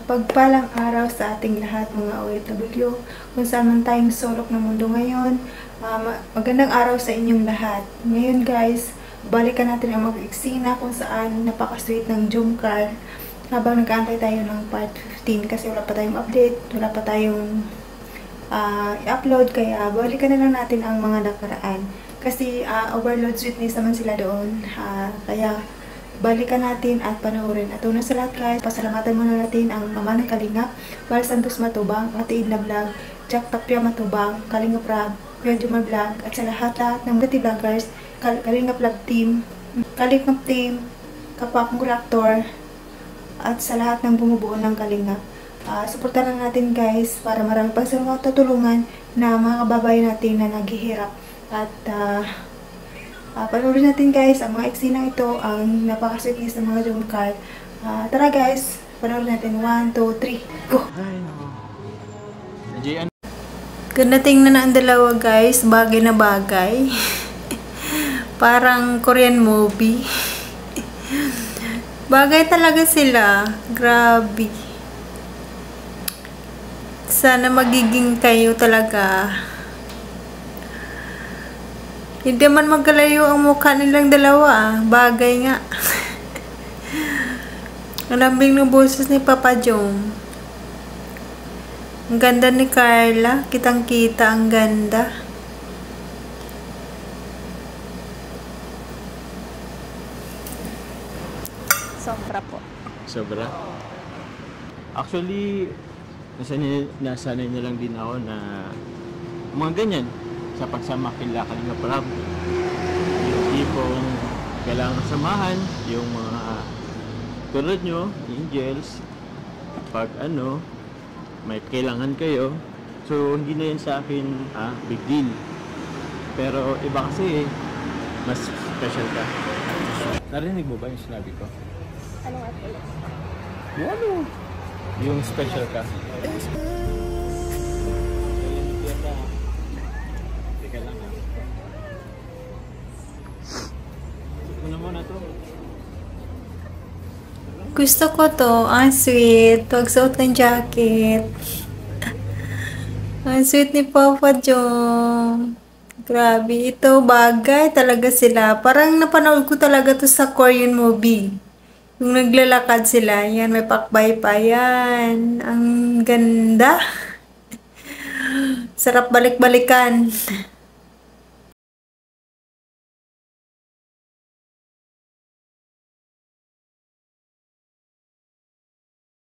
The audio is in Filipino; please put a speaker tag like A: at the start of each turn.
A: Mapagpalang araw sa ating lahat mga OFW, kung saan man tayong sulok ng mundo ngayon. Magandang araw sa inyong lahat. Ngayon guys, balikan natin ang mga eksena kung saan napaka-sweet ng Jungkook habang nag-aantay tayo ng part 15 kasi wala pa tayong update, wala pa tayong i-upload, kaya balikan na lang natin ang mga nakaraan. Kasi overload sweetness naman sila doon, kaya balikan natin at panoorin. At una sa lahat guys, pasalamatan muna natin ang mama ng Kalingap, Val Santos Matubang, Ate Idna Vlog, Jack Tapia Matubang, Kalingap Rab, Kuya Jumar Vlog, at sa lahat ng Gati Vloggers, Kalingap Vlog Team, Kalingap Team, kapwa kong reactor, at sa lahat ng bumubuo ng Kalingap. Suportahan natin guys para marami pang tutulungan na mga kababayan natin na naghihirap. At panoorin natin guys ang mga eksenang ito, ang napaka-sweetness ng mga Jungkook. Tara guys, panoorin natin. 1, 2, 3, go! Ganda tingnan na ang dalawa guys, bagay na bagay. Parang Korean movie. Bagay talaga sila, grabe. Sana magiging kayo talaga. Hindi man magkalayo ang mukha nilang dalawa. Bagay nga. Ang lambing ng boses ni Papa Jong. Ang ganda ni Carla. Kitang-kita ang ganda.
B: Sobra po.
C: Sobra? Actually, nasanay na lang din ako na mga ganyan sa pagsama kila Kalingap Rab. Yung tipong kailangan samahan yung mga tulad nyo, angels, pag may kailangan kayo. So hindi na yun sa akin big deal. Pero iba kasi mas special ka. Narinig mo ba yung sinabi ko?
B: Ano nga po?
C: Yung special ka. Teka lang ha. Una muna to.
A: Gusto ko to. Ang sweet. Pagsuot ng jacket. Ang sweet ni Papa Jong. Grabe. Ito bagay talaga sila. Parang napanood ko talaga to sa Korean movie. Yung naglalakad sila. Yan, may pakbay pa yan. Ang ganda. Sarap balik-balikan.